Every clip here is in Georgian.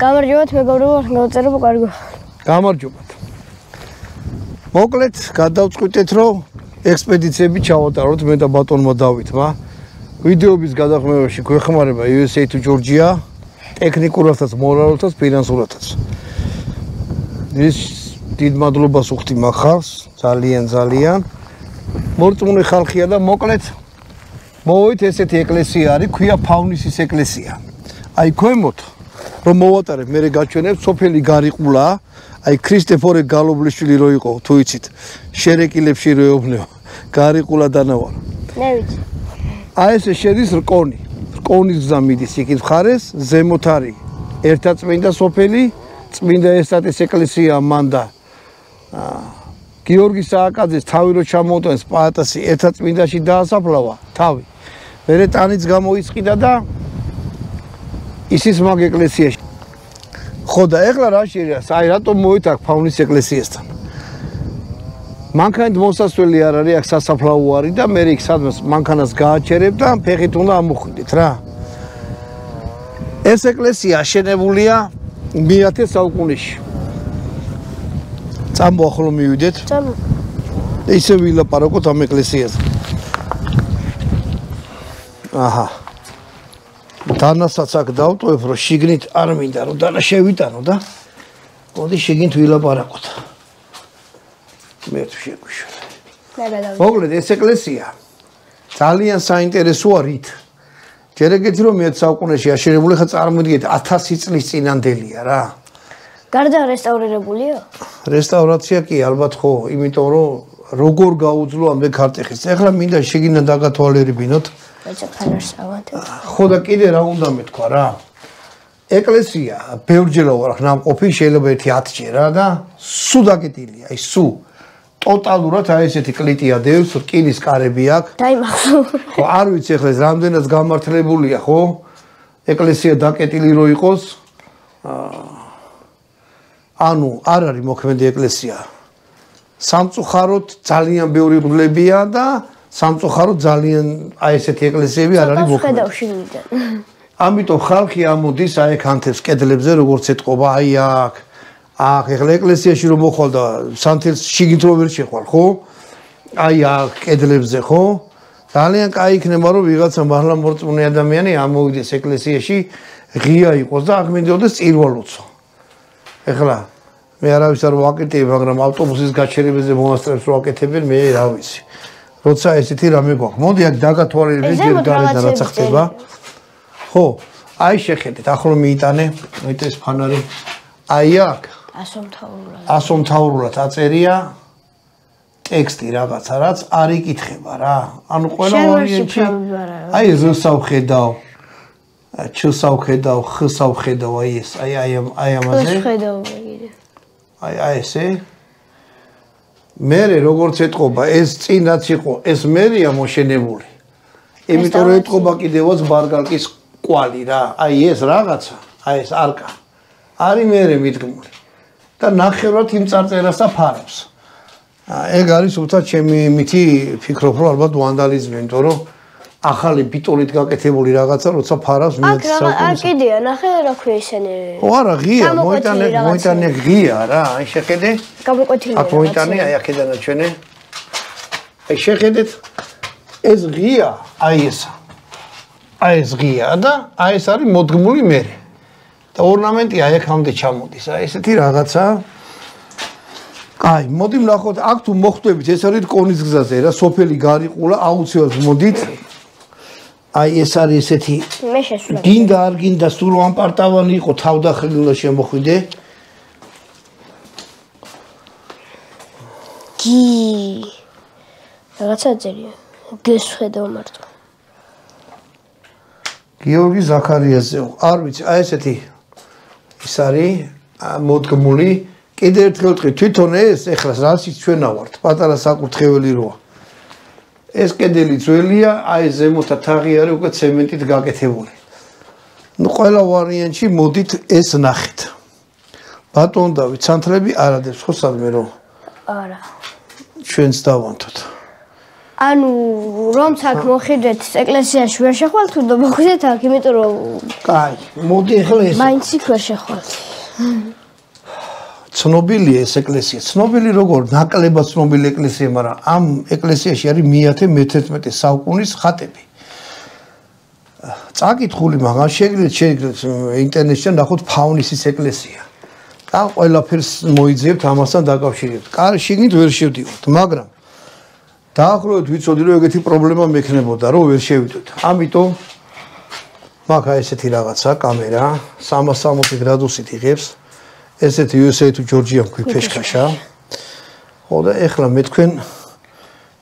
გამარჯობათ მეგობრებო, გავწერო კარგო. გამარჯობათ. მოკლედ, გადავწყვიტეთ, რომ ექსპედიციები ჩავატაროთ მე და ბატონმა დავითმა. ვიდეოების გადაღებაში გვეხმარება USA to Georgia, ტექნიკურადაც, მორალურადაც, ფინანსურადაც. ის დიდ მადლობას ვუხდი მაგ ძალიან. მორწმუნე ხალხია და მოკლედ მოვით ესეთი ეკლესია არის, ქვია ფავნისის ეკლესია. აი ქვემოთ რომ მოვატარებ მე გაჩვენებ სოფელი გარიყულა, აი ქრისტეფორე გალობლიშვილი რო იყო, თუ იცით, შერეკილებში რო ეუბნეო, გარიყულა დანავარ. მე ვიცი. აი ესე შედის რკონის გზა მიდის იქით მხარეს, ზემოთ არის ერთაწმინდა სოფელი, წმინდა ესტატის ეკლესია მანდა. გიორგი სააკაძეს თავი რო ჩამოუტანეს პაატასი ერთაწმინდაში დაასაფლავა თავი. მერე ტანიც გამოიწყიდა და ისის მაგ ეკლესიაში. ხო და ეხლა რა შეიძლება? აი რატომ მოვით აქ ფავნის ეკლესიასთან? მანქანით მოსასვლელი არ არის, აქ სასაფლაო არის და მე იქ სადმე მანქანას გააჩერებ და ფეხით უნდა ამოხვიდეთ რა. ეს ეკლესია აშენებულია მე-10 საუკუნეში. წამო ახლა მივიდეთ. წამო. ისე ვილაპარაკოთ ამ ეკლესიაზე. აჰა. დანასაც აქ დავტოვებ, რომ შიგნით არ მინდა რომ დანა შევიტანო და მოდი შიგნით ვილაპარაკოთ. მე თუ შეგვიშურე. მოკლედ ეს ეკლესია ძალიან საინტერესოა რით. ჯერ ეგეთი რომ მე-10 საუკუნეში აშენებული, ხა წარმოიდგინეთ 1000 წლის წინანდელია რა. გარდა რესტავრირებულია? რესტავრაცია კი ალბათ ხო, იმიტომ რომ როგორ გაუძლო ამ ქარტეხის. ეხლა მინდა შიგნიდან დაგათვალიერებინოთ. ხო და კიდე რა უნდა მეთქვა რა. ეკლესია ბევრჯერ ვარ ნამყოფი, შეიძლება ერთი 10 ჯერა და სუ დაკეტილია, აი სუ. ტოტალურად აი ესეთი კლიტია დევს, რკინის კარები აქვს. დაიმახსოვრე. ხო, არ ვიცი ეხლა რამდენად გამართლებულია, ხო? ეკლესია დაკეტილი რო იყოს. ანუ არ არის მოქმედი ეკლესია. სამწუხაროდ ძალიან ბევრი ღრუბლებია და სამწუხაროდ ძალიან აი ესეთი ეკლესიები არ არის მოქმედი. ამიტომ ხალხი ამოდის აი აქ ანთებს კედლებზე როგორც ეთყობა აი აქ. აქ ეხლა ეკლესიაში რომ მოხვალ და სანთელს შიგნით რო ვერ შეხვალ, ხო? აი აქ კედლებზე, ხო? ძალიან კაი იქნება რომ ვიღაცა მართლა მორწმუნე ადამიანი ამოვიდეს ეკლესიაში, ღია იყოს და აქ მინდოდეს წირვალოცო. ეხლა მე არავის არ ვაკეთებ, მაგრამ ავტობუსის გაჩერებაზე მონასტრებს რო აკეთებენ, მე რა ვიცი. როცა ესეთი რამე გვაქვს. მოდი აქ დაგათვალიერებთ ჯერ გარედან რაცა ხდება. ხო, აი შეხედეთ, ახლა მიიტანე, ეს ფანარი. აი აქ ასომთავრულად აწერია ტექსტი რაღაცა, რაც არ იკითხება რა. ანუ ყველა ვარიანტი აი რსავ ხედავ, ჩსავ ხედავ, ხსავ ხედავ, აი ეს, აი ამაზე. აი ესე. მერე როგორც ეთყობა, ეს წინაც იყო, ეს მერია მოშენებული. იმიტომ რომ ეთყობა კიდევაც ბარგალკის კვალი რა. აი ეს რაღაცა, აი ეს არკა. არის მერე მიდგმული. და ნახევრად იმ წარწერას აფარავს. ეგ არის უბრალოდ ჩემი მითი ფიქრობ, რომ ალბათ ვანდალიზმი, იმიტომ რომ ახალი ბიტონით გაკეთებული რაღაცა, როცა ფარავს მე-10 საუკუნეში. აქ კიდეა, ნახე რა ქვია ისინი. ო არა, ღია, მოიტანე ღია რა, აი შეხედე. გამოკვეთილი. აქ მოიტანე, აი აქედან აჩვენე. აი შეხედეთ, ეს ღია, აი ესა. აი ეს ღია და აი ეს არის მოდგმული მერე. და ორნამენტი აი აქამდე ჩამოდის, აი ესეთი რაღაცა. აი, მოდი ვნახოთ, აქ თუ მოხვდებით, ეს არის რკონის გზაზე რა, სოფელი გარიყულა, აუცილებლად მოდით. აი ეს არის ესეთი მე შესვლა. გინდა არ გინდა სულ ამ პარტავანი იყო, თავდახელულა შემოხვიდე. რაღაცა წერია. გესხედავ მარტო. გიორგი ზაქარიაძე, არ ვიცი, აი ესეთი ის არის მოდგმული. კიდე ერთხელ ვთქვი, თვითონ ეს ეხლა რასიც ჩვენა ვართ, პატარა საკურთხეველი როა. ეს კედელი ძველია, აი ზემოთა თაღი არის უკვე ცემენტით გაკეთებული. ნუ ყველა ვარიანტში მოდით ეს ნახეთ. ბატონ დავით სანთლები არ ადებს ხო სადმე რომ? არა. ჩვენც დავანთოთ. ანუ რომ აქ მოხიდეთ ეკლესიაში ვერ შეხვალთ თუ მოხიდეთ აქ, იმიტომ რომ კაი, მოდი ახლა ეს. მაინც იქ ვერ შეხვალთ. ცნობილია ეს ეკლესია. ცნობილი როგორ ნაკლებად ცნობილი ეკლესია, მაგრამ ამ ეკლესიაში არის მე-11 საუკუნის ხატები. წაკითხული, მაგრამ შეგიძლიათ ინტერნეტში ნახოთ ფავნისის ეკლესია. და ყველაფერს მოიძიებთ ამასთან დაკავშირებით. შიგნით ვერ შევდივართ, მაგრამ დაახლოებით ვიცოდი რომ ეგეთი პრობლემა მექნებოდა, რომ ვერ შევიდოთ. ამიტომ მაგა ესეთი რაღაცა კამერა 360 გრადუსით იღებს. ესეთი USA თუ ჯორჯია მქვი ფეშქაშა. ხო და ეხლა მე თქვენ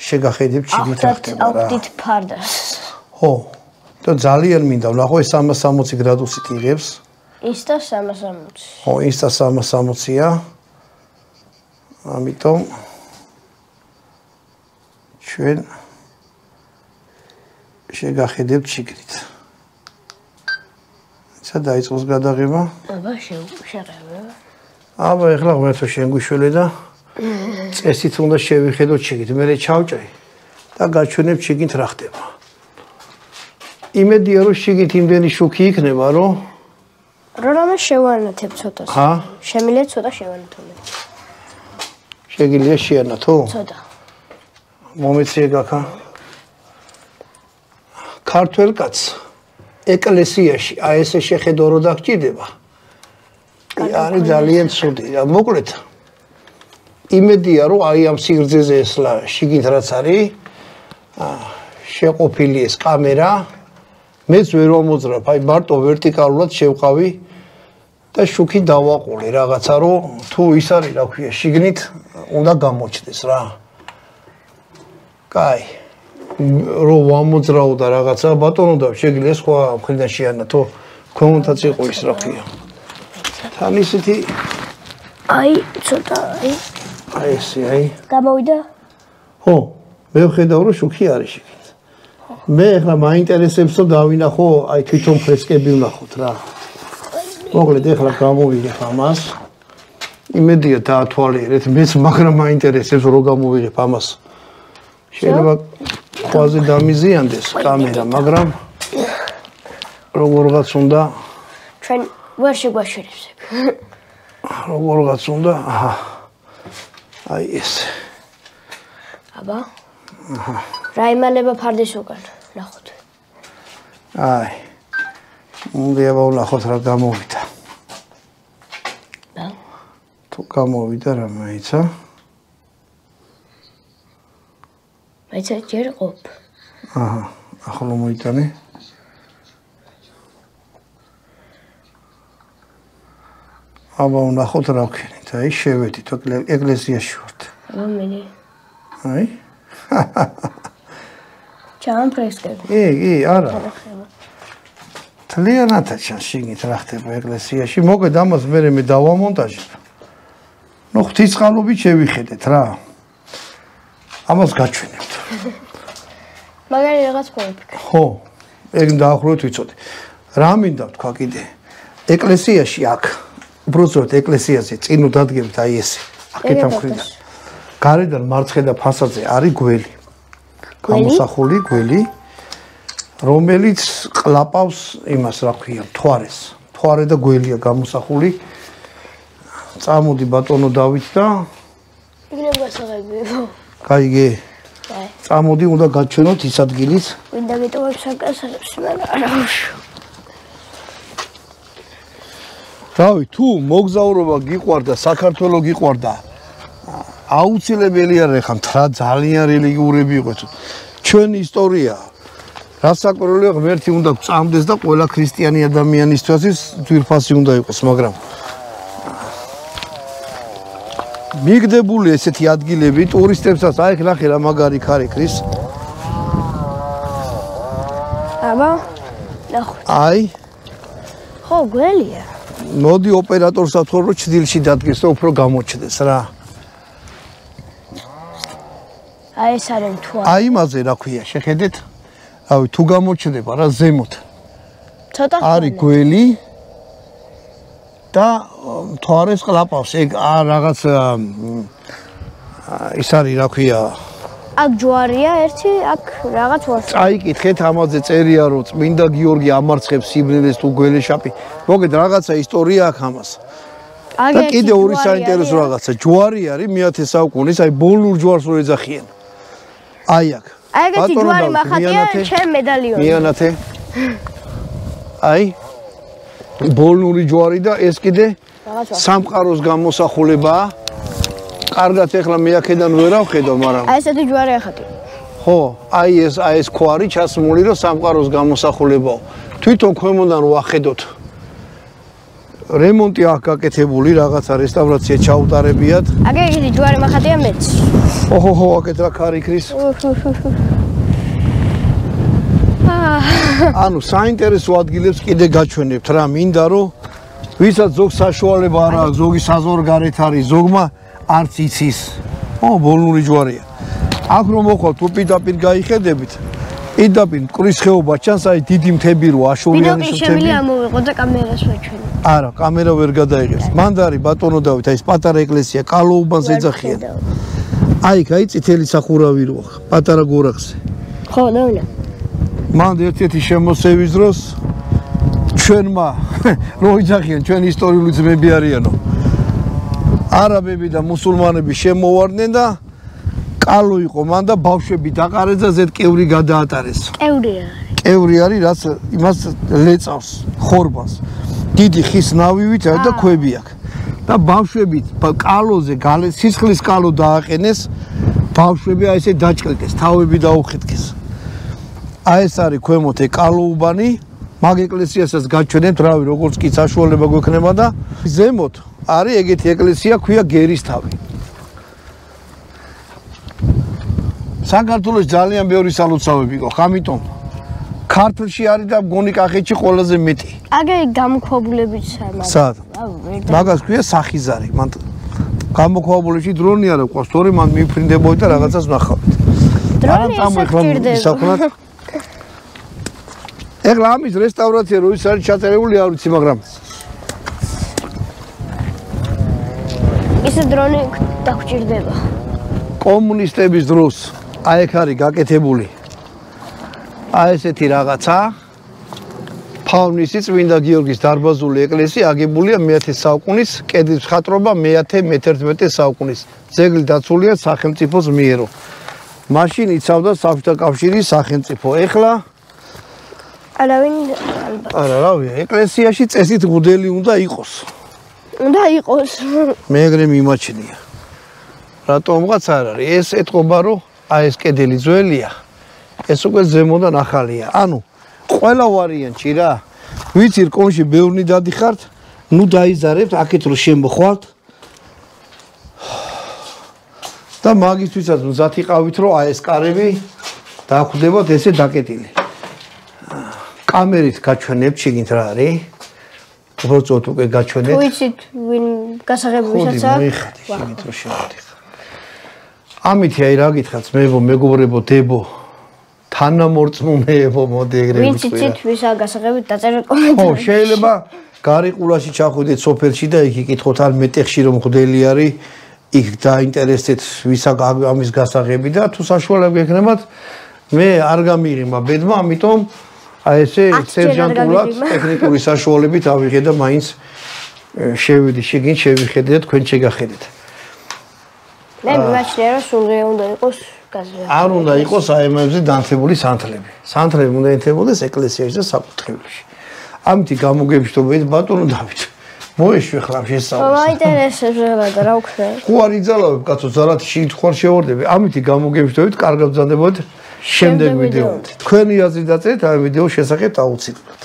შეგახედებთ შიგნით რა ხდება რა. აუხდით ფარდას. ხო. და ძალიან მინდა ვნახო ეს 360 გრადუსით იღებს. Insta 360. ხო, Insta 360-ია. ამიტომ ჩვენ შეგახედებთ შიგნით. ცა დაიწყოს გადაღება? აბა შეღება. აბა ეხლა ღმერთო შენ გვიშველე და წესით უნდა შევიხედოთ შიგნით. მე ჩავჭრე და გაჩვენებ შიგნით რა ხდება. იმედია რომ შიგნით იმდენი შუქი იქნება, რომ რამე შევანათებ ცოტას. ხა? შემიძლია ცოტა შევანათო. შეგიძლია შეანათო? ცოტა. მომეციე გაქა. ქართველ კაცს ეკლესიაში აი ესე შეხედო რომ დაგჭირდება. არის ძალიან ცუდი. მოკლედ იმედია რომ აი ამ სიგრძეზე ესლა შიგნით რაც არის შეყოფილი ეს კამერა მეც ვერ მომოძრაფ, აი მარტო ვერტიკალურად შევყავი და შუქი დავაყოლე რაღაცა რომ თუ ის არის რა ქვია შიგნით უნდა გამოჩნდეს რა. კაი. რომ ვამოძრაო და რაღაცა ბატონო და შეგიძლია სხვა მხრიდან შეანათო კომუნიკაც იყო ის რა ქვია. თან ისეთი აი ცოტა აი ესე აი გამოვიდა? ხო, მე ვხედავ რომ შუქი არის შიგნით. მე ახლა მაინტერესებს რომ დავინახო აი თვითონ ფრესკები ვნახოთ რა. მოკლედ ახლა გამოვიღებ ამას. იმედია დაათვალიერეთ, მეც მაგრამ მაინტერესებს რომ გამოვიღებ ამას. შეიძლება ყველაზე დამიზიანდეს კამერა, მაგრამ როგორღაც უნდა ჩვენ ვერ შეგვაშორებს ეგ. როგორღაც უნდა, აჰა. აი ეს. აბა. აჰა. რა იმალება ფარდის უკან, ნახოთ. აი. უნდა ვნახოთ რა გამოვიდა. და? თუ გამოვიდა რა მაიცა? მაიცა ჯერ ყოფ. აჰა, ახლა მოიტანე. აბა ვნახოთ რა ვქენით, აი შევედით ეკლესიაში ვართ. აბა მე. აი. ჩამ ფრესკები. კი, არა. თლიანად ჩანს შიგნით რა ხდება ეკლესიაში. მოგეთ ამას მე დავამონტაჟებ. ნუ ღვთისყალობით შევიხედეთ რა. ამას გაჩვენებთ. მაგარი რაღაც მოვიფიქრე. ხო, ეგ დაახლოებით ვიცოდი. რა მინდა თქვა კიდე? ეკლესიაში აქ, უბრალოდ ეკლესიაზე წინ უდადგებთ აი ესე. აქეთან მხრიდან. გარედან მარცხენა ფასადზე არის გველი. გამოსახული გველი, რომელიც ყლაპავს იმას რა ქვია, მთვარეს. მთვარე და გველია გამოსახული. წამოდი ბატონო დავით და იქნებ გასაღებიო. გაიგე. წამოდი უნდა გაჩვენოთ ის ადგილიც. მინდა გეტოვებ საკასებს, მაგრამ არა უშო. რავი, თუ მოგზაურობა გიყვარდა, საქართველო გიყვარდა, აუცილებელი არ ეხლა რა ძალიან რელიგიურები იყოთ. ჩვენი ისტორია რასაკვირველია ღმერთი უნდა წამდეს და ყველა ქრისტიანი ადამიანისთვის ძვირფასი უნდა იყოს, მაგრამ მიგდებული ესეთი ადგილები ტურისტებსაც აი ნახე რა მაგარი ქარი ქრის. აბა, ნახოთ. აი, ხო, გველია. მოდი ოპერატორს ათხოვ რომ ჭდილში დადგეს და უფრო გამოჩნდეს რა. აი ეს არის მთვარე. აი იმაზე რა ქვია, შეხედეთ. რავი, თუ გამოჩნდება რა ზემოთ. ცოტა არის გველი და მთვარეს ყლაპავს. ეგ რაღაც ის არის რა ქვია, აქ ჯვარია ერთი, აქ რაღაც ვარსკვლავი. წაიკითხეთ ამაზე წერია რომ წმინდა გიორგი ამარცხებს სიბრილეს თუ გველეშაპი. მოგეთ რაღაცა ისტორია აქვს ამას. და კიდე ორი საინტერესო რაღაცა ჯვარი არის მე-10 საუკუნის, აი ბოლნურ ჯვარს რო ეძახიან. აი აქ. აი ეგეთი ჯვარი მახატია ჩემ მედალიონზე. მიანათე. აი ბოლნური ჯვარი და ეს კიდე სამყაროს გამოსახულებაა. კარგად ეხლა მე აქედან ვერ ავხედავ, მაგრამ აი ესეთი ჯვარი ახატია. ხო, აი ეს ქვარი ჩასმული რომ სამყაროს გამოსახულებაო. თვითონ ქვემოდან ვახედოთ. რემონტი აქვს გაკეთებული, რაღაცა რესტავრაცია ჩაუტარებიათ. აგე ეგეთი ჯვარი მახატია მეც. ოჰოჰო, აქეთ რა ქარი ქრის. ანუ საინტერესო ადგილებს კიდე გაჩვენებთ რა, მინდა რომ ვისაც ზოგ საშუალება არ აქვს, ზოგი საზღვარგარეთ არის, ზოგმა არც იცის. ბოლნური ჯვარია. აქ რომ მოხვალ თუ პირდაპირ გაიხედებით, პირდაპირ მკვრის ხეობა ჩანს, აი დიდი მთები რო აშურიანის მთები. შემიძლია ამოვიყო და კამერას ვაჩვენო. არა, კამერა ვერ გადაიღებს. მანდარი ბატონო დავით, აი ეს პატარა ეკლესია კალოუბანს ეძახიან. აი, აი წითელი სახურავი რო აქვს, პატარა გორახზე. ხო, დავინა. მან ერთ-ერთი შემოსევის დროს ჩვენმა რო იძახიან, ჩვენ ისტორიული ძმები არიანო. არაბები და მუსულმანები შემოვარდნენ და კალო იყო მან და ბავშვები დაყარეს და ზედ კევრი გადაატარეს. კევრი არის, რაც იმას ლეწავს, ხორბალს. დიდი ხის ნავივით არის და ქვები აქვს. და ბავშვები კალოზე სისხლის კალო დააყენეს, ბავშვები აი ესე დაჭყილდეს, თავები დაუხეთქეს. აი ეს არის ქვემოთ კალოუბანი, მაგ ეკლესიასაც გაჩვენებთ, რავი, როგორც კი საშუალება გვექნება და ზემოთ არის ეგეთი ეკლესია, ქვია გერისთავი. საქართველოს ძალიან ბევრი სალოცავები გვაქვს, ამიტომ ქართლში არის და მგონი კახეთში ყველაზე მეტი. აგე გამოქვაბულებით სამად. სად? მაგას ქვია სახიზარი. მან გამოქვაბულებში დრონი არა ყავს, თორე მან მიფრინდებოდი და რაღაცას ვნახავთ. დრონი ისაკვირდება. ეხლა ამის რესტავრაცია რო ის არის ჩაწერებული არ ვიცი, მაგრამ ისე დრონი დაგჭირდება. კომუნისტების დროს აი ეგ არის გაკეთებული. აი ესეთი რაღაცა ფავნისი წმინდა გიორგის დარბაზული ეკლესია აგებულია მე-10 საუკუნის, კედლის მხატვრობა მე-11 საუკუნის. ძეგლი დაცულია სახელმწიფოს მიერო. მაშინ იცავდა საბჭოთა კავშირის სახელმწიფო. ეხლა არავინ ალბათ. არა, რავია, ეკლესიაში წესით მღვდელი უნდა იყოს. უნდა იყოს. მე ეგრე მიმაჩნია. რატომღაც არ არის. ეს ეთყობა რომ აი ეს კედელი ძველია. ეს უკვე ზემოდან ახალია. ანუ ყველა ვარიანტი რა. ვიცი რკონში ბევრნი დადიხართ, ნუ დაიზარებთ, აქეთ რო შემოხვალთ. და მაგისთვისაც მზად იყავით, რომ აი ეს კარები დაახვდებათ ესე დაკეტილი. კამერით გაჩვენებთ, შეგინთ რა არის? უბრალოდ უკვე გაჩვენეთ. თუ იცით ვინ გასაღებებისაც აქვს? მოიხადე, შეგინთ რომ შემოდიხარ. ამითი აი რა გითხრათ, მეგობრებო, დებო, თანამორწმუნეებო, მოდი ეგრე ვინც იცით ვისა გასაღებით დაწერეთ კომენტარებში. ხო, შეიძლება გარიყულაში ჩახვიდეთ სოფელში და იქ იკითხოთ არ მეტეხში რომ მღვდელი არის, იქ დაინტერესდეთ ვისა ამის გასაღები და თუ საშუალება გექნებათ, მე არ გამიღება ბედმა, ამიტომ აი ესე სერჟანტულად ტექნიკური საშუალებით ავიღე და მაინც შევიდი შეგინ შევიხედე და თქვენ შეგახედეთ. მე მიმაჩნია რომ სულღია უნდა იყოს გაზრდა. არ უნდა იყოს აემებზე დანთებული სანთლები. სანთლები უნდა ინთებოდეს ეკლესიაში და საკურთხეველში. ამით გამოგებშობთ ბატონო დავით. მოეშვი ხლა შესწავლას. მაინტერესებს რა რა ვქნა. ხო არ იძალავებ კაცო, ზარათი შეგთხარ შევარდები. ამით გამოგებშობთ, კარგად ბრძანდებოდ შემდეგ ვიდეოებით. თქვენი აზრი დაწერეთ ამ ვიდეოს შესახებ აუცილებლად.